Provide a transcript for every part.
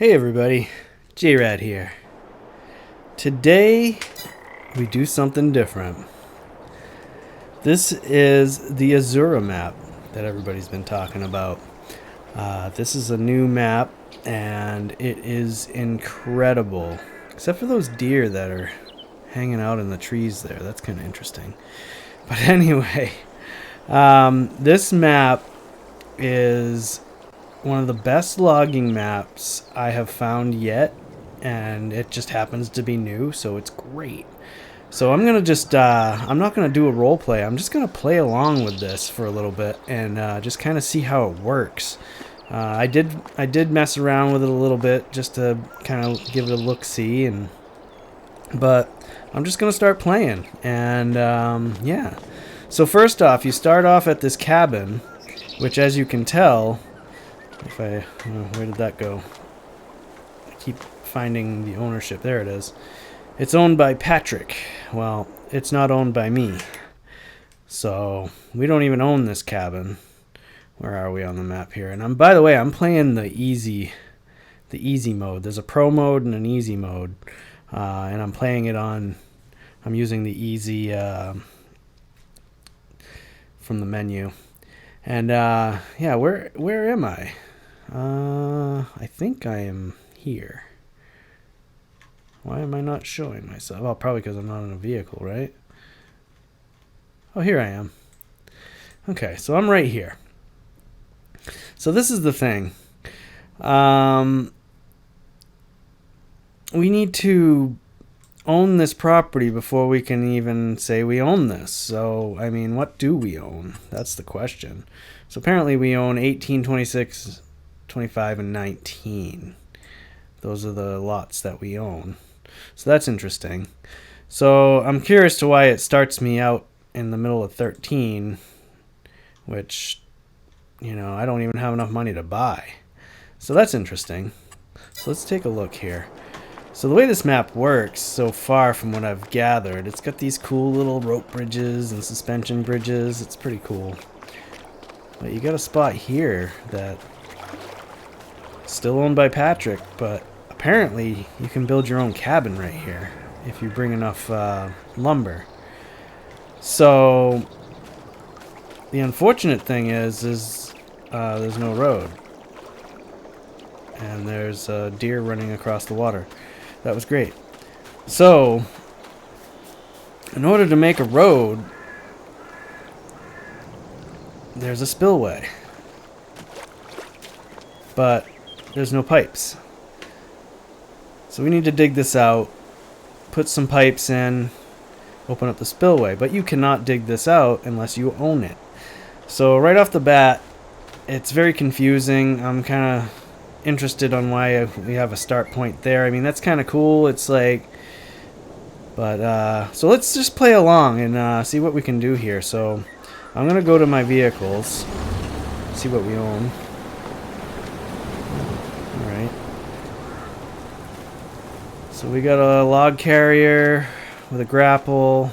Hey everybody, J-Rad here. Today we do something different. This is the Azura map that everybody's been talking about. This is a new map and it is incredible. Except for those deer that are hanging out in the trees there. That's kind of interesting. But anyway, this map is one of the best logging maps I have found yet, and it just happens to be new, so it's great. So I'm gonna just I'm not gonna do a role play. I'm just gonna play along with this for a little bit and just kind of see how it works. I did mess around with it a little bit just to kind of give it a look-see, but I'm just gonna start playing. And yeah. So first off, you start off at this cabin, which, as you can tell, where did that go? I keep finding the ownership. There it is. It's owned by Patrick. Well, it's not owned by me. So we don't even own this cabin. Where are we on the map here? And by the way, I'm playing the easy mode. There's a pro mode and an easy mode, and I'm playing it on. I'm using the easy from the menu. And yeah, where am I? I think I am here. Why am I not showing myself? Well, probably because I'm not in a vehicle, right? Oh, here I am. Okay, so I'm right here. So this is the thing. We need to own this property before we can even say we own this. So, I mean, what do we own? That's the question. So apparently we own 18, 26, 25, and 19. Those are the lots that we own. So that's interesting. So I'm curious to why it starts me out in the middle of 13, which, you know, I don't even have enough money to buy. So that's interesting. So let's take a look here. So the way this map works so far from what I've gathered, it's got these cool little rope bridges and suspension bridges. It's pretty cool. But you got a spot here that still owned by Patrick, but apparently you can build your own cabin right here if you bring enough lumber. So the unfortunate thing is there's no road, and there's a deer running across the water. That was great. So in order to make a road, there's a spillway, but there's no pipes. So we need to dig this out, put some pipes in, open up the spillway. But you cannot dig this out unless you own it. So right off the bat, it's very confusing. I'm kind of interested on why we have a start point there. I mean, that's kind of cool. It's like, but so let's just play along and see what we can do here. So I'm gonna go to my vehicles, see what we own. All right. So we got a log carrier with a grapple.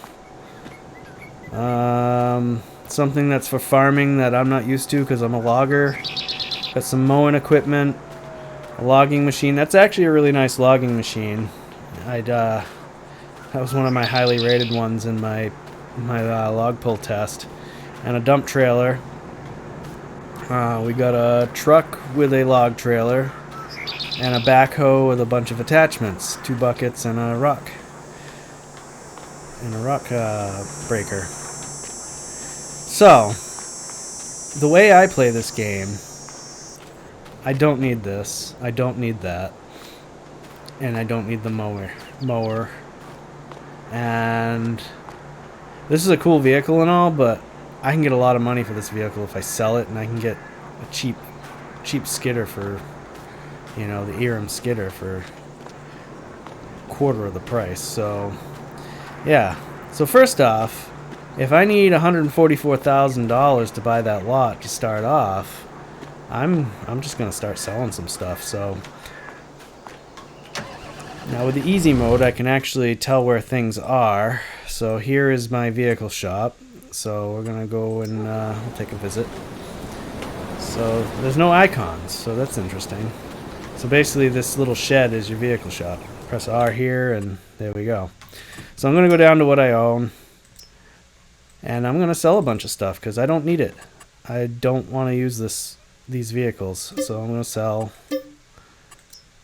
Something that's for farming that I'm not used to because I'm a logger. Got some mowing equipment. A logging machine. That's actually a really nice logging machine. That was one of my highly rated ones in my log pull test. And a dump trailer. We got a truck with a log trailer and a backhoe with a bunch of attachments, 2 buckets and a rock breaker. So the way I play this game, I don't need this, I don't need that, and I don't need the mower. And this is a cool vehicle and all, but I can get a lot of money for this vehicle if I sell it, and I can get a cheap skidder for, you know, the Eram skidder for quarter of the price. So yeah. So first off, if I need $144,000 to buy that lot to start off, I'm just gonna start selling some stuff. So now with the easy mode, I can actually tell where things are. So here is my vehicle shop. So we're gonna go and we'll take a visit. So there's no icons, so that's interesting. So basically this little shed is your vehicle shop. Press R here and there we go. So I'm going to go down to what I own. And I'm going to sell a bunch of stuff because I don't need it. I don't want to use these vehicles. So I'm going to sell.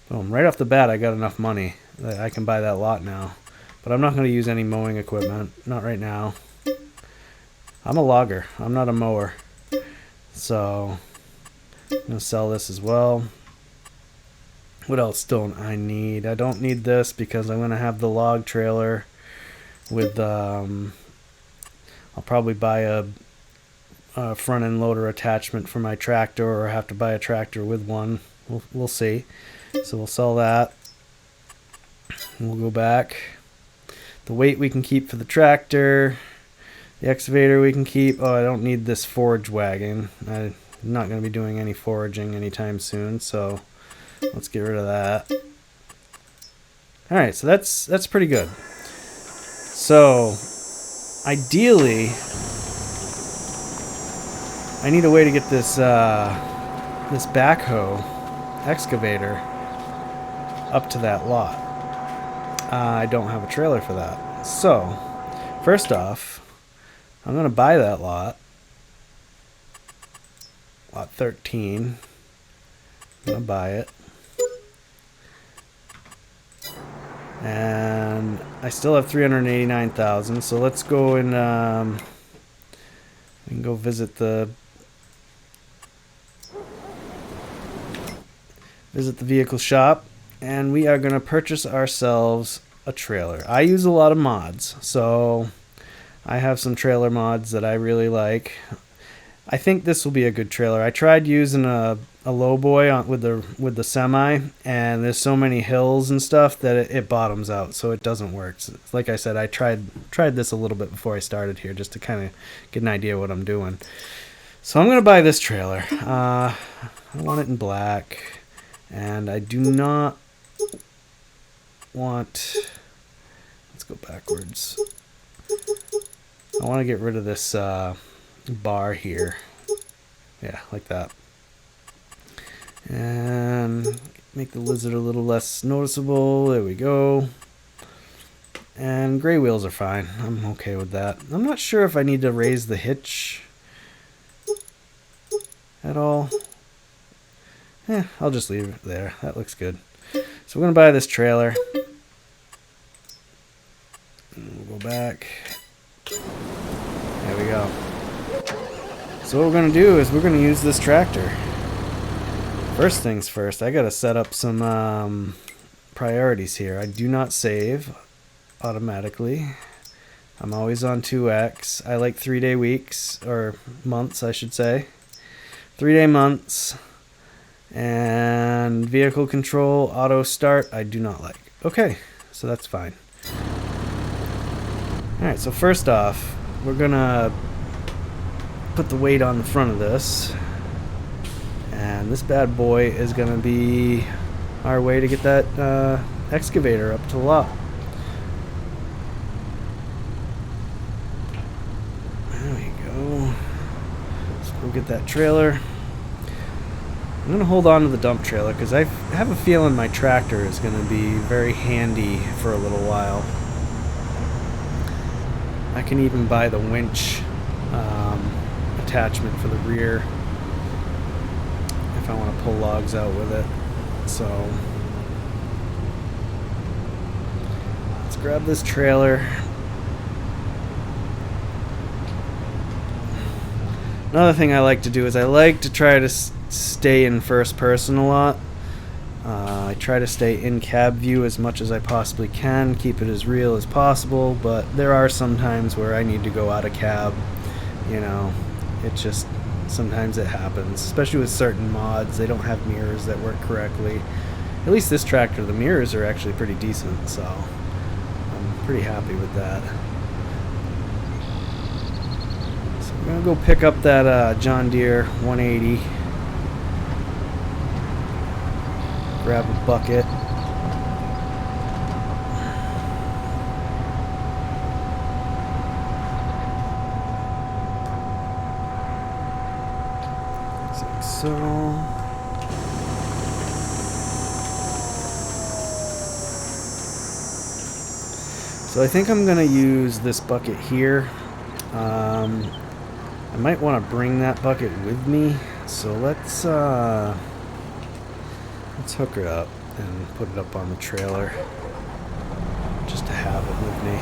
Boom. Right off the bat I got enough money that I can buy that lot now. But I'm not going to use any mowing equipment. Not right now. I'm a logger. I'm not a mower. So I'm going to sell this as well. What else don't I need? I don't need this because I'm going to have the log trailer with... I'll probably buy a front end loader attachment for my tractor, or have to buy a tractor with one. We'll see. So we'll sell that. We'll go back. The weight we can keep for the tractor. The excavator we can keep. Oh, I don't need this forage wagon. I'm not going to be doing any foraging anytime soon, so let's get rid of that. Alright, so that's pretty good. So ideally, I need a way to get this this backhoe excavator up to that lot. I don't have a trailer for that. So, first off, I'm going to buy that lot. Lot 13. I'm going to buy it. And I still have 389,000, so let's go and we can go visit the vehicle shop, and we are going to purchase ourselves a trailer. I use a lot of mods, so I have some trailer mods that I really like. I think this will be a good trailer. I tried using a lowboy with the semi, and there's so many hills and stuff that it bottoms out, so it doesn't work. So, like I said, I tried this a little bit before I started here just to kind of get an idea what I'm doing. So I'm gonna buy this trailer. I want it in black, and I do not want. Let's go backwards. I want to get rid of this bar here. Yeah, like that. And make the lizard a little less noticeable. There we go. And gray wheels are fine. I'm okay with that. I'm not sure if I need to raise the hitch at all. I'll just leave it there. That looks good. So we're going to buy this trailer. And we'll go back. There we go. So what we're going to do is we're going to use this tractor. First things first, I got to set up some priorities here. I do not save automatically. I'm always on 2x. I like 3-day weeks, or months I should say. 3-day months. And vehicle control, auto start, I do not like. Okay, so that's fine. Alright, so first off, we're gonna put the weight on the front of this. And this bad boy is gonna be our way to get that excavator up to the lot. There we go. Let's go get that trailer. I'm going to hold on to the dump trailer because I have a feeling my tractor is going to be very handy for a little while. I can even buy the winch attachment for the rear if I want to pull logs out with it. So let's grab this trailer. Another thing I like to do is I like to try to stay in first person a lot. I try to stay in cab view as much as I possibly can, keep it as real as possible, but there are some times where I need to go out of cab. You know, it just, sometimes it happens, especially with certain mods. They don't have mirrors that work correctly. At least this tractor, the mirrors are actually pretty decent, so I'm pretty happy with that. So we're gonna go pick up that John Deere 180. Grab a bucket. Looks like so. So I think I'm gonna use this bucket here. I might want to bring that bucket with me, so let's hook her up and put it up on the trailer just to have it with me.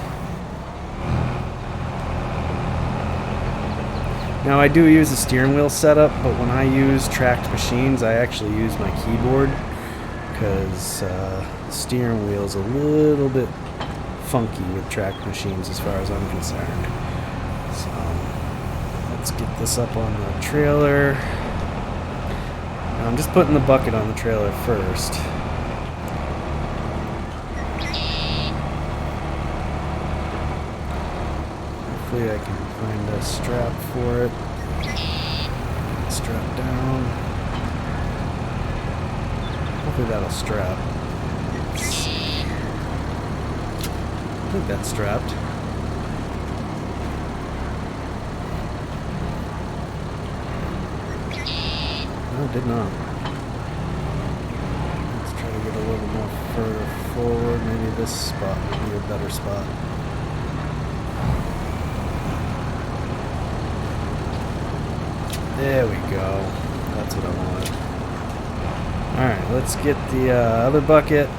Now I do use a steering wheel setup, but when I use tracked machines I actually use my keyboard because the steering wheel is a little bit funky with tracked machines as far as I'm concerned. So let's get this up on the trailer. Now I'm just putting the bucket on the trailer first. Hopefully I can find a strap for it. Strap down. Hopefully that'll strap. Let's see. I think that's strapped. No, it did not. Let's try to get a little more further forward. Maybe this spot would be a better spot. There we go. That's what I wanted. Alright, let's get the other bucket.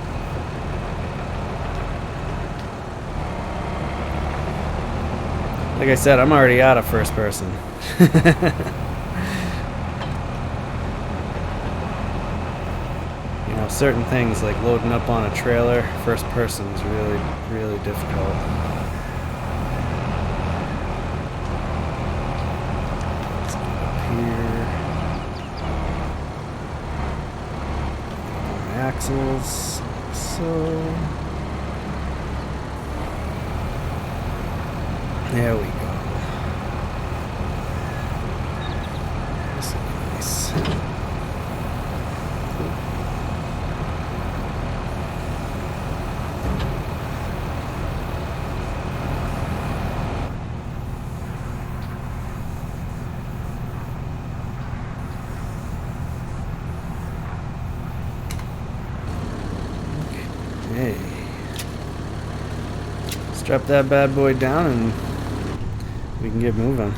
Like I said, I'm already out of first person. You know, certain things like loading up on a trailer, first person is really, really difficult. Axles, so there we go. This is nice. Hey, strap that bad boy down and we can get moving.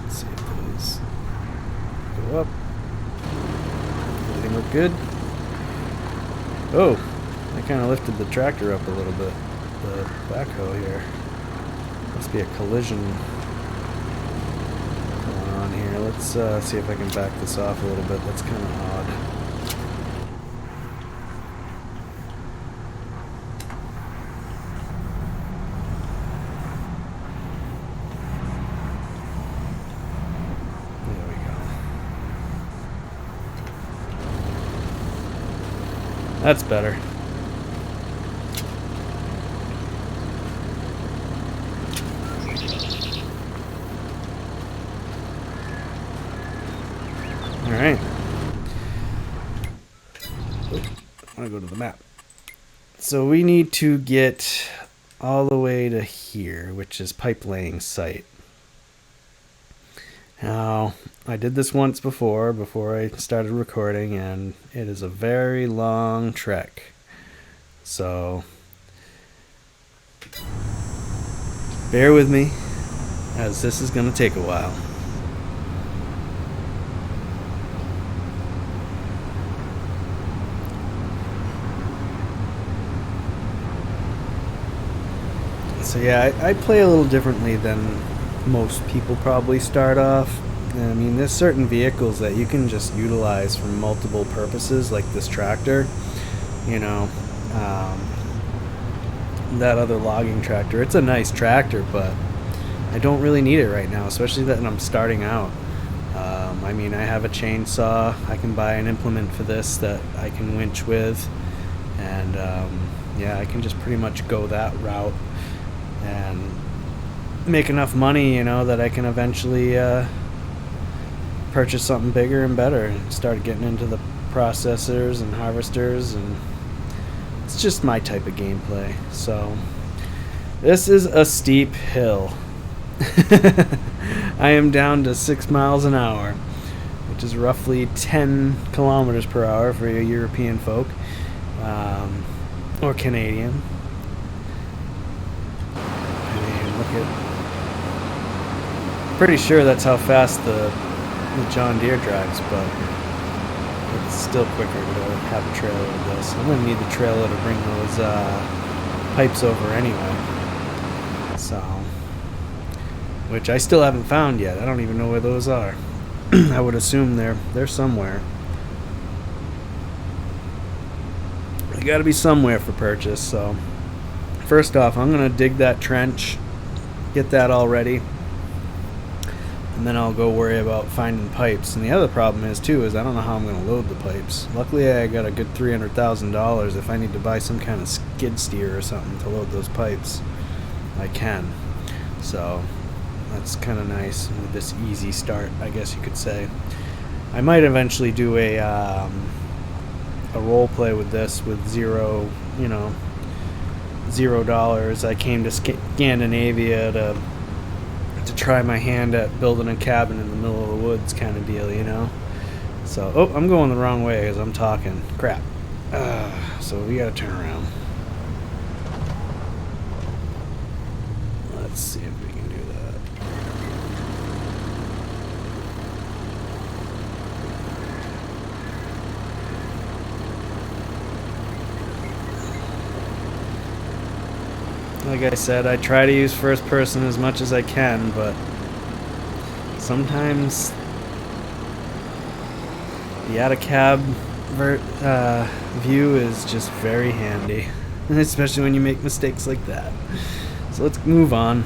Let's see if those go up. Everything look good? Oh, I kind of lifted the tractor up a little bit. The backhoe here. Must be a collision going on here. Let's see if I can back this off a little bit. That's kind of odd. That's better. All right. I want to go to the map. So we need to get all the way to here, which is Pipeling site. Now, I did this once before I started recording, and it is a very long trek. So, bear with me, as this is going to take a while. So yeah, I play a little differently than most people probably start off. I mean, there's certain vehicles that you can just utilize for multiple purposes, like this tractor. You know, that other logging tractor. It's a nice tractor, but I don't really need it right now, especially that I'm starting out. I mean, I have a chainsaw. I can buy an implement for this that I can winch with, and yeah, I can just pretty much go that route and make enough money, you know, that I can eventually purchase something bigger and better and start getting into the processors and harvesters, and it's just my type of gameplay. So this is a steep hill. I am down to 6 miles an hour, which is roughly 10 kilometers per hour for you European folk, or Canadian. it. Pretty sure that's how fast the John Deere drives, but it's still quicker to have a trailer with this. I'm gonna need the trailer to bring those pipes over anyway. So, which I still haven't found yet. I don't even know where those are. I would assume they're somewhere. They got to be somewhere for purchase. So, first off, I'm gonna dig that trench, get that all ready. And then I'll go worry about finding pipes. And the other problem is too is I don't know how I'm going to load the pipes. Luckily I got a good $300,000. If I need to buy some kind of skid steer or something to load those pipes, I can. So that's kind of nice with this easy start, I guess you could say. I might eventually do a role play with this with $0. I came to Scandinavia to try my hand at building a cabin in the middle of the woods kind of deal, you know. So, oh, I'm going the wrong way as I'm talking. Crap. So we gotta turn around. Let's see if we can do that. Like I said, I try to use first person as much as I can, but sometimes the out-of-cab view is just very handy, especially when you make mistakes like that. So let's move on.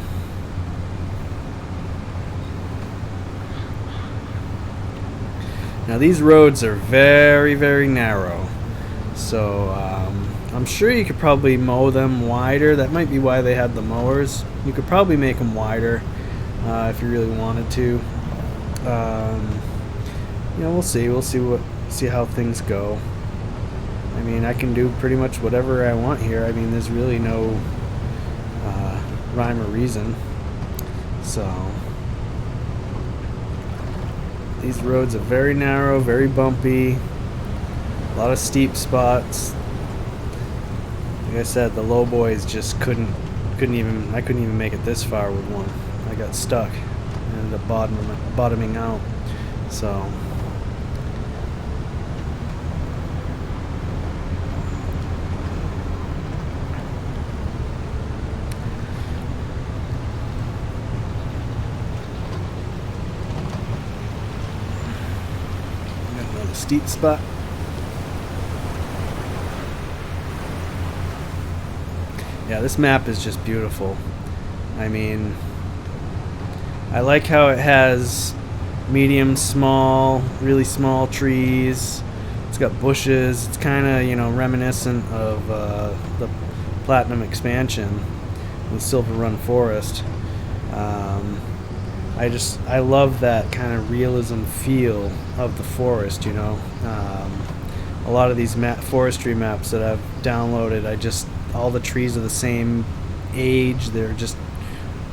Now these roads are very, very narrow, so I'm sure you could probably mow them wider. That might be why they had the mowers. You could probably make them wider if you really wanted to. We'll see. We'll see how things go. I mean, I can do pretty much whatever I want here. I mean, there's really no rhyme or reason. So these roads are very narrow, very bumpy, a lot of steep spots. Like I said, the low boys just couldn't even make it this far with one. I got stuck and ended up bottoming out. So got another steep spot. Yeah, this map is just beautiful. I mean, I like how it has medium, small, really small trees. It's got bushes. It's kind of, reminiscent of the Platinum expansion with Silver Run Forest. I love that kind of realism feel of the forest, a lot of these forestry maps that I've downloaded, all the trees are the same age. They're just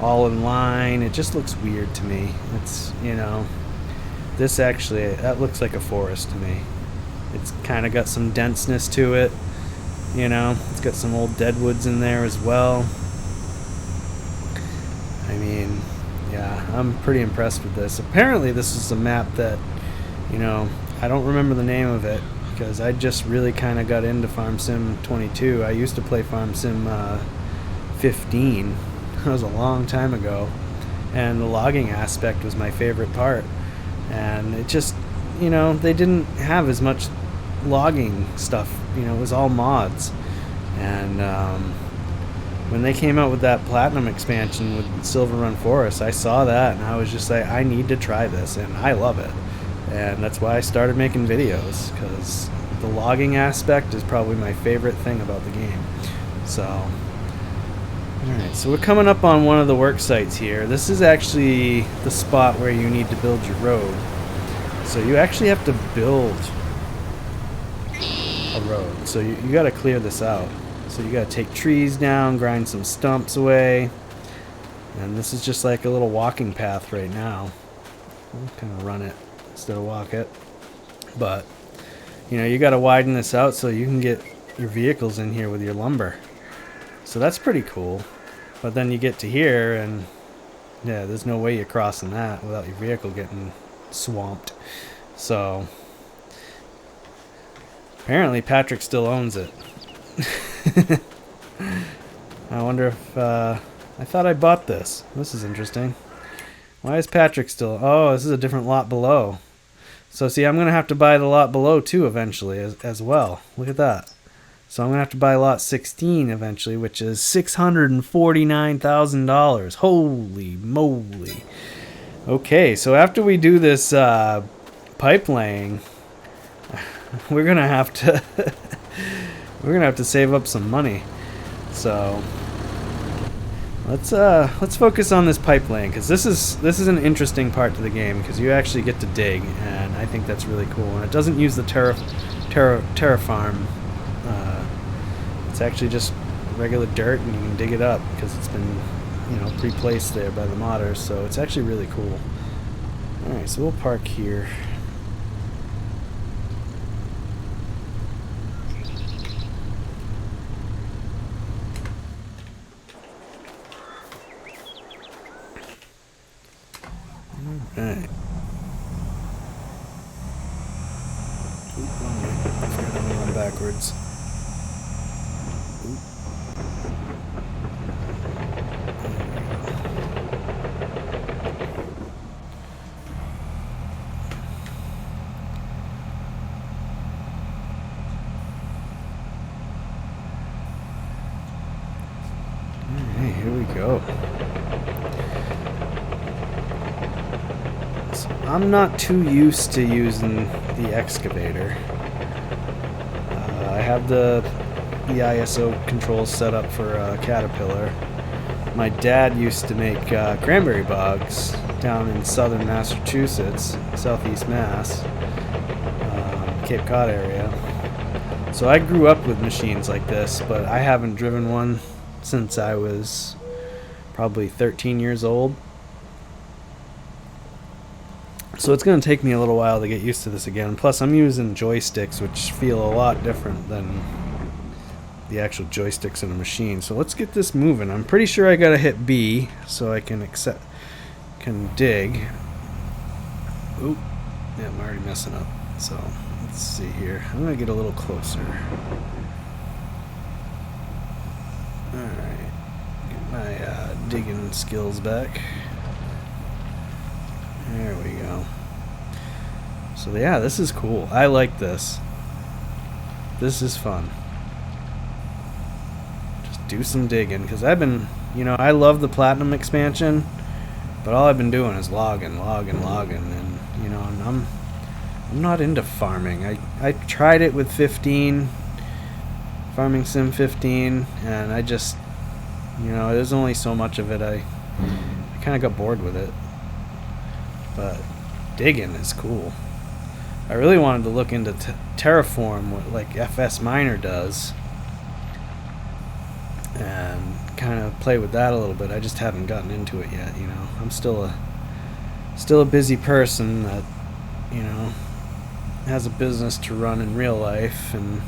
all in line. It just looks weird to me. It's, this actually, that looks like a forest to me. It's kind of got some denseness to it. It's got some old deadwoods in there as well. I mean, yeah, I'm pretty impressed with this. Apparently this is a map that, I don't remember the name of it, because I just really kind of got into Farm Sim 22. I used to play Farm Sim 15. That was a long time ago. And the logging aspect was my favorite part. And it just, they didn't have as much logging stuff. It was all mods. And when they came out with that Platinum expansion with Silver Run Forest, I saw that and I was just like, I need to try this, and I love it. And that's why I started making videos, because the logging aspect is probably my favorite thing about the game. So, alright, so we're coming up on one of the work sites here. This is actually the spot where you need to build your road. So you actually have to build a road. So you got to clear this out. So you got to take trees down, grind some stumps away. And this is just like a little walking path right now. I'll kind of run it instead of walk it. But you got to widen this out so you can get your vehicles in here with your lumber. So that's pretty cool. But then you get to here and yeah, there's no way you're crossing that without your vehicle getting swamped. So apparently Patrick still owns it. I wonder if I thought I bought this. This is interesting. Why is Patrick still... Oh, this is a different lot below. So see, I'm going to have to buy the lot below too eventually as well. Look at that. So I'm going to have to buy lot 16 eventually, which is $649,000. Holy moly. Okay, so after we do this pipe laying, we're going to have to we're going to have to save up some money. So let's focus on this pipe laying, because this is an interesting part to the game, because you actually get to dig, and I think that's really cool. And it doesn't use the terraform. It's actually just regular dirt, and you can dig it up because it's been, you know, pre-placed there by the modders. So it's actually really cool. All right, so we'll park here. Alright. Oop, wrong way. I forgot I'm going backwards. Oop. Alright, here we go. I'm not too used to using the excavator. I have the ISO controls set up for Caterpillar. My dad used to make cranberry bogs down in southern Massachusetts, southeast Mass, Cape Cod area. So I grew up with machines like this, but I haven't driven one since I was probably 13 years old. So it's going to take me a little while to get used to this again. Plus, I'm using joysticks, which feel a lot different than the actual joysticks in a machine. So let's get this moving. I'm pretty sure I got to hit B so I can dig. Oop. Yeah, I'm already messing up. So let's see here. I'm going to get a little closer. Alright. Get my digging skills back. There we go. So yeah, this is cool. I like this. This is fun. Just do some digging, because I've been, you know, I love the Platinum expansion, but all I've been doing is logging, and you know, and I'm not into farming. I tried it with 15, Farming Sim 15, and I just, you know, there's only so much of it. I kind of got bored with it. But digging is cool. I really wanted to look into Terraform, what like FS Miner does, and kind of play with that a little bit. I just haven't gotten into it yet. You know, I'm still a busy person that, you know, has a business to run in real life and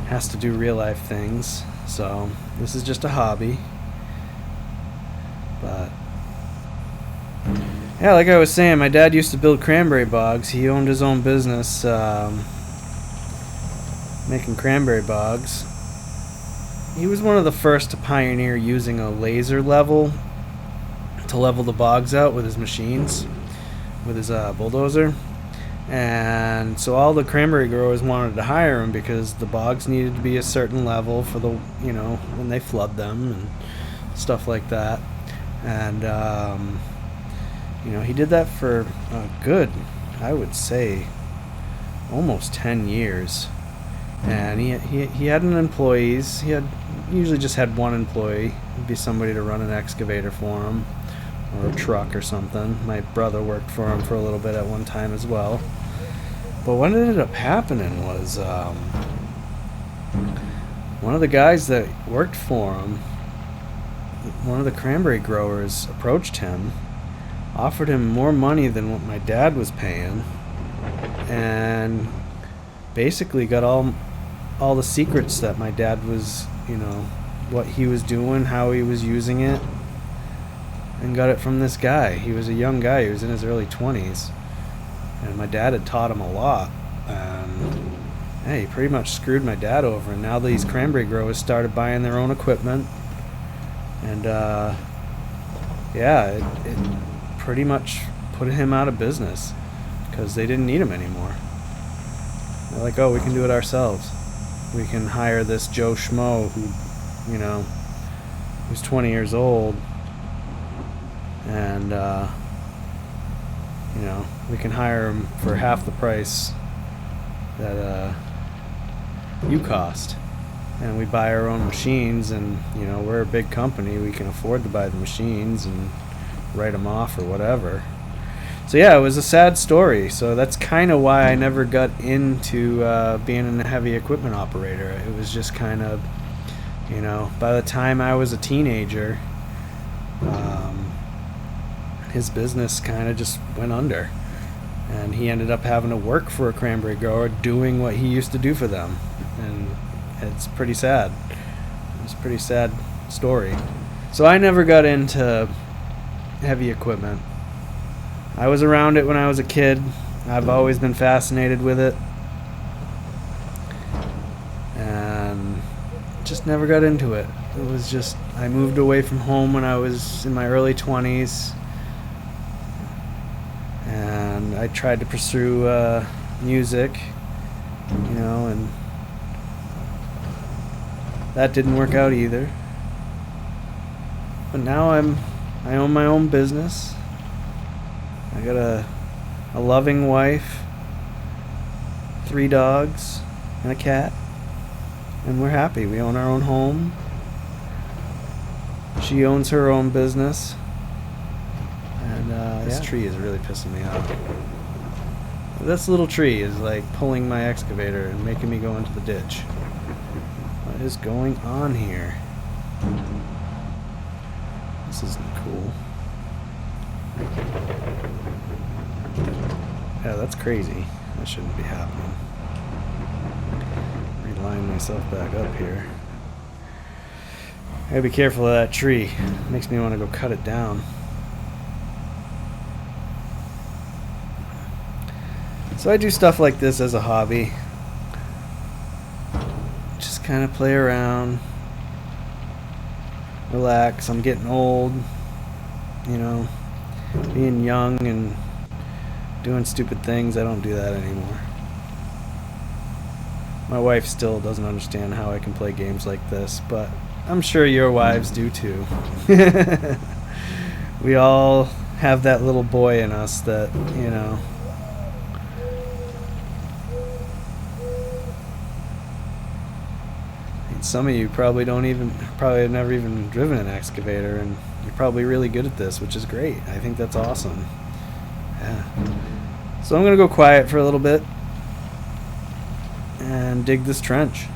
has to do real life things. So this is just a hobby. But yeah, like I was saying, my dad used to build cranberry bogs. He owned his own business making cranberry bogs. He was one of the first to pioneer using a laser level to level the bogs out with his machines, with his bulldozer. And so all the cranberry growers wanted to hire him because the bogs needed to be a certain level for the, you know, when they flood them and stuff like that. And you know, he did that for a good, I would say, almost 10 years. And he had an employees. He usually just had one employee. It'd be somebody to run an excavator for him, or a truck or something. My brother worked for him for a little bit at one time as well. But what ended up happening was one of the guys that worked for him, one of the cranberry growers, approached him, offered him more money than what my dad was paying, and basically got all the secrets that my dad was, you know, what he was doing, how he was using it, and got it from this guy. He was a young guy. He was in his early 20s. And my dad had taught him a lot. Yeah, he pretty much screwed my dad over. And now these cranberry growers started buying their own equipment. And, yeah, it pretty much put him out of business because they didn't need him anymore. They're like, oh, we can do it ourselves. We can hire this Joe Schmo who, you know, who's 20 years old. And, you know, we can hire him for half the price that you cost. And we buy our own machines, and, you know, we're a big company. We can afford to buy the machines and write them off or whatever. So, yeah, it was a sad story. So that's kind of why I never got into being a heavy equipment operator. It was just kind of, you know, by the time I was a teenager, his business kind of just went under, and he ended up having to work for a cranberry grower doing what he used to do for them, and it's pretty sad. It's a pretty sad story. So I never got into heavy equipment. I was around it when I was a kid. I've always been fascinated with it, and just never got into it. It was just, I moved away from home when I was in my early 20s. And I tried to pursue music, you know, and that didn't work out either. But now I own my own business. I got a loving wife, 3 dogs, and a cat, and we're happy. We own our own home. She owns her own business. And this tree is really pissing me off. This little tree is like pulling my excavator and making me go into the ditch. What is going on here? This isn't cool. Yeah, that's crazy. That shouldn't be happening. Reline myself back up here. I gotta be careful of that tree. It makes me want to go cut it down. So I do stuff like this as a hobby. Just kind of play around, relax. I'm getting old, you know, being young and doing stupid things. I don't do that anymore. My wife still doesn't understand how I can play games like this, but I'm sure your wives do too. We all have that little boy in us that, you know, some of you probably have never even driven an excavator, and you're probably really good at this, which is great. I think that's awesome. Yeah. So I'm going to go quiet for a little bit and dig this trench.